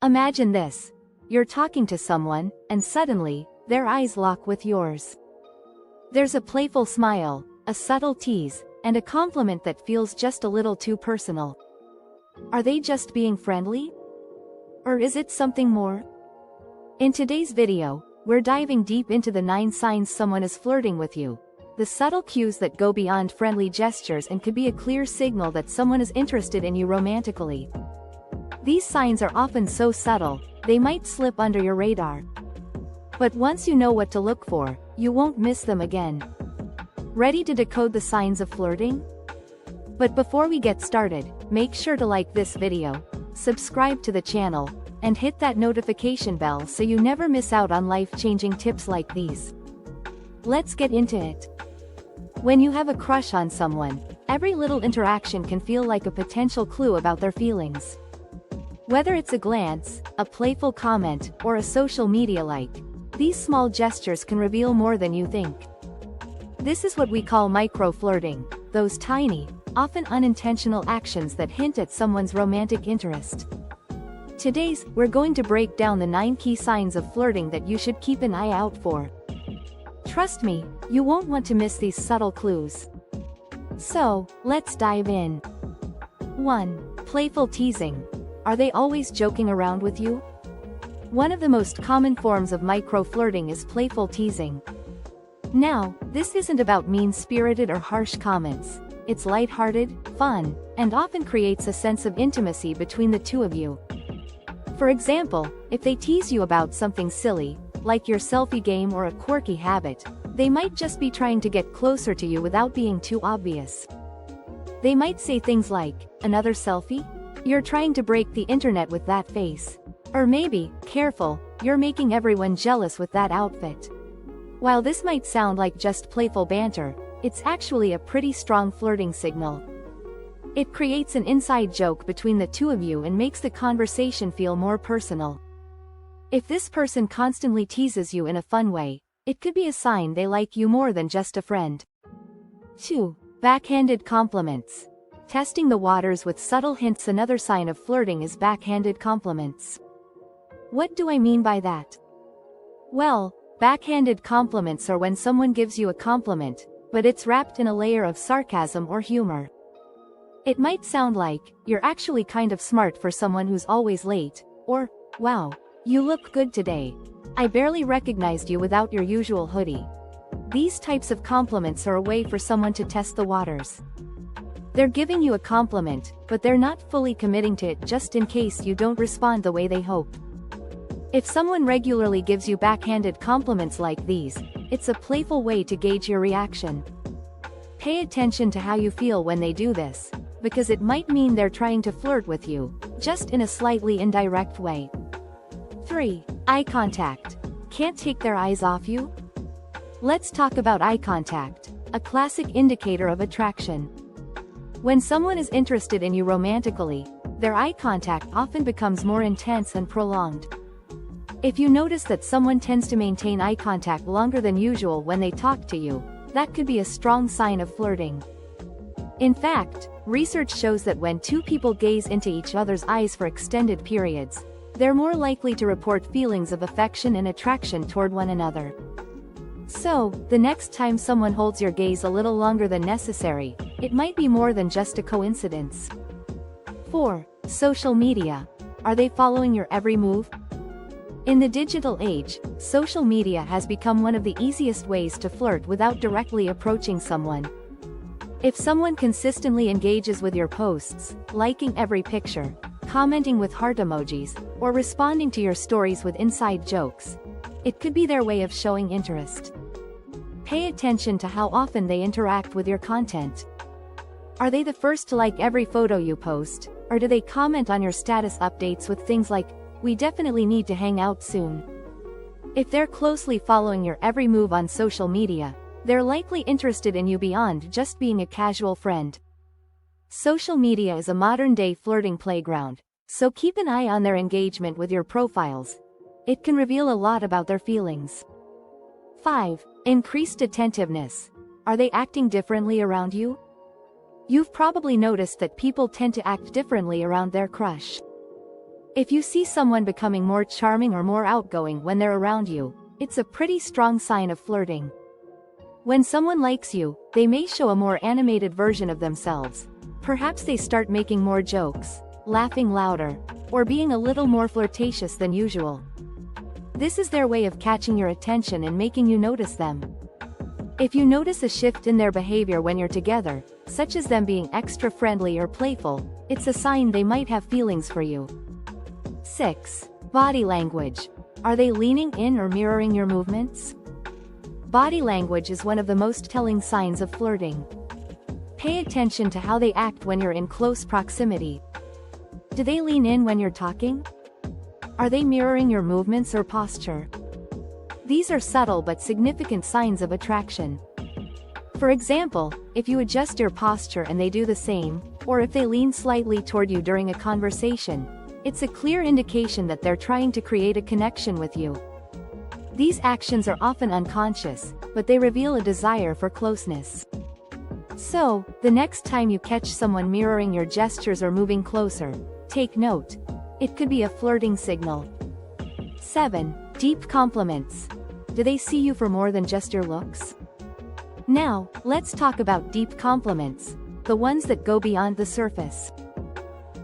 Imagine this. You're talking to someone, and suddenly, their eyes lock with yours. There's a playful smile, a subtle tease, and a compliment that feels just a little too personal. Are they just being friendly? Or is it something more? In today's video, we're diving deep into the 9 signs someone is flirting with you. The subtle cues that go beyond friendly gestures and could be a clear signal that someone is interested in you romantically. These signs are often so subtle, they might slip under your radar. But once you know what to look for, you won't miss them again. Ready to decode the signs of flirting? But before we get started, make sure to like this video, subscribe to the channel, and hit that notification bell so you never miss out on life-changing tips like these. Let's get into it. When you have a crush on someone, every little interaction can feel like a potential clue about their feelings. Whether it's a glance, a playful comment, or a social media like, these small gestures can reveal more than you think. This is what we call micro-flirting, those tiny, often unintentional actions that hint at someone's romantic interest. Today, we're going to break down the 9 key signs of flirting that you should keep an eye out for. Trust me, you won't want to miss these subtle clues. So, let's dive in. 1. Playful teasing. Are they always joking around with you? One of the most common forms of micro-flirting is playful teasing. Now, this isn't about mean-spirited or harsh comments. It's lighthearted, fun, and often creates a sense of intimacy between the two of you. For example, if they tease you about something silly, like your selfie game or a quirky habit, they might just be trying to get closer to you without being too obvious. They might say things like, "Another selfie? You're trying to break the internet with that face." Or maybe, "Careful, you're making everyone jealous with that outfit." While this might sound like just playful banter, it's actually a pretty strong flirting signal. It creates an inside joke between the two of you and makes the conversation feel more personal. If this person constantly teases you in a fun way, it could be a sign they like you more than just a friend. 2. Backhanded compliments. Testing the waters with subtle hints. Another sign of flirting is backhanded compliments. What do I mean by that? Well, backhanded compliments are when someone gives you a compliment, but it's wrapped in a layer of sarcasm or humor. It might sound like, "You're actually kind of smart for someone who's always late," or, "Wow, you look good today. I barely recognized you without your usual hoodie." These types of compliments are a way for someone to test the waters. They're giving you a compliment, but they're not fully committing to it just in case you don't respond the way they hope. If someone regularly gives you backhanded compliments like these, it's a playful way to gauge your reaction. Pay attention to how you feel when they do this, because it might mean they're trying to flirt with you, just in a slightly indirect way. 3. Eye contact. Can't take their eyes off you? Let's talk about eye contact, a classic indicator of attraction. When someone is interested in you romantically, their eye contact often becomes more intense and prolonged. If you notice that someone tends to maintain eye contact longer than usual when they talk to you, that could be a strong sign of flirting. In fact, research shows that when two people gaze into each other's eyes for extended periods, they're more likely to report feelings of affection and attraction toward one another. So, the next time someone holds your gaze a little longer than necessary, it might be more than just a coincidence. 4. Social media. Are they following your every move? In the digital age, social media has become one of the easiest ways to flirt without directly approaching someone. If someone consistently engages with your posts, liking every picture, commenting with heart emojis, or responding to your stories with inside jokes, it could be their way of showing interest. Pay attention to how often they interact with your content. Are they the first to like every photo you post, or do they comment on your status updates with things like, "We definitely need to hang out soon"? If they're closely following your every move on social media, they're likely interested in you beyond just being a casual friend. Social media is a modern-day flirting playground, so keep an eye on their engagement with your profiles. It can reveal a lot about their feelings. 5. Increased attentiveness. Are they acting differently around you? You've probably noticed that people tend to act differently around their crush. If you see someone becoming more charming or more outgoing when they're around you, it's a pretty strong sign of flirting. When someone likes you, they may show a more animated version of themselves. Perhaps they start making more jokes, laughing louder, or being a little more flirtatious than usual. This is their way of catching your attention and making you notice them. If you notice a shift in their behavior when you're together, such as them being extra friendly or playful, it's a sign they might have feelings for you. 6. Body language. Are they leaning in or mirroring your movements? Body language is one of the most telling signs of flirting. Pay attention to how they act when you're in close proximity. Do they lean in when you're talking? Are they mirroring your movements or posture? These are subtle but significant signs of attraction. For example, if you adjust your posture and they do the same, or if they lean slightly toward you during a conversation, it's a clear indication that they're trying to create a connection with you. These actions are often unconscious, but they reveal a desire for closeness. So, the next time you catch someone mirroring your gestures or moving closer, take note. It could be a flirting signal. 7. Deep compliments. Do they see you for more than just your looks? Now, let's talk about deep compliments, the ones that go beyond the surface.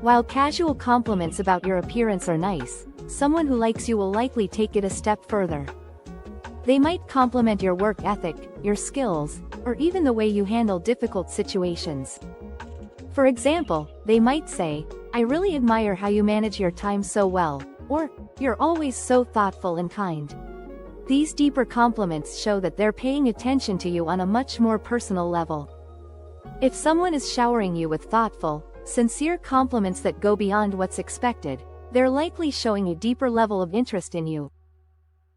While casual compliments about your appearance are nice, someone who likes you will likely take it a step further. They might compliment your work ethic, your skills, or even the way you handle difficult situations. For example, they might say, "I really admire how you manage your time so well," or, "You're always so thoughtful and kind." These deeper compliments show that they're paying attention to you on a much more personal level. If someone is showering you with thoughtful, sincere compliments that go beyond what's expected, they're likely showing a deeper level of interest in you.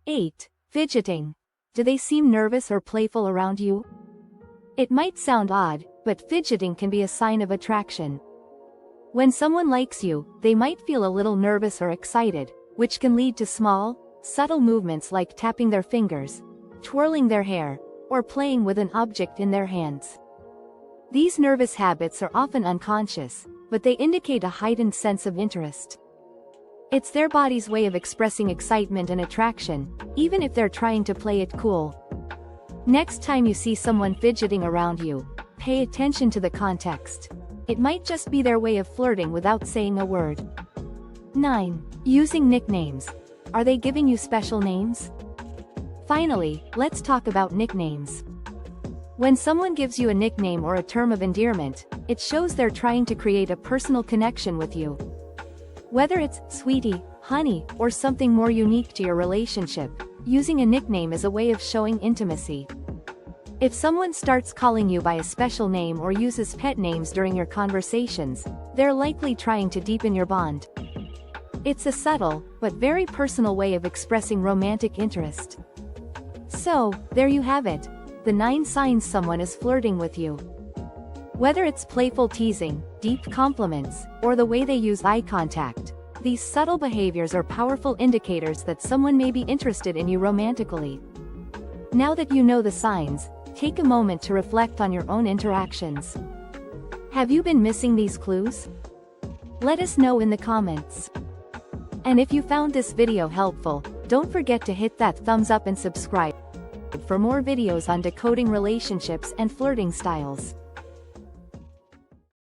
8. Fidgeting. Do they seem nervous or playful around you? It might sound odd, but fidgeting can be a sign of attraction. When someone likes you, they might feel a little nervous or excited, which can lead to small, subtle movements like tapping their fingers, twirling their hair, or playing with an object in their hands. These nervous habits are often unconscious, but they indicate a heightened sense of interest. It's their body's way of expressing excitement and attraction, even if they're trying to play it cool. Next time you see someone fidgeting around you, pay attention to the context. It might just be their way of flirting without saying a word. 9. Using nicknames. Are they giving you special names? Finally, let's talk about nicknames. When someone gives you a nickname or a term of endearment, it shows they're trying to create a personal connection with you. Whether it's sweetie, honey, or something more unique to your relationship, using a nickname is a way of showing intimacy. If someone starts calling you by a special name or uses pet names during your conversations, they're likely trying to deepen your bond. It's a subtle, but very personal way of expressing romantic interest. So, there you have it. The 9 signs someone is flirting with you. Whether it's playful teasing, deep compliments, or the way they use eye contact, these subtle behaviors are powerful indicators that someone may be interested in you romantically. Now that you know the signs, take a moment to reflect on your own interactions. Have you been missing these clues? Let us know in the comments. And if you found this video helpful, don't forget to hit that thumbs up and subscribe for more videos on decoding relationships and flirting styles.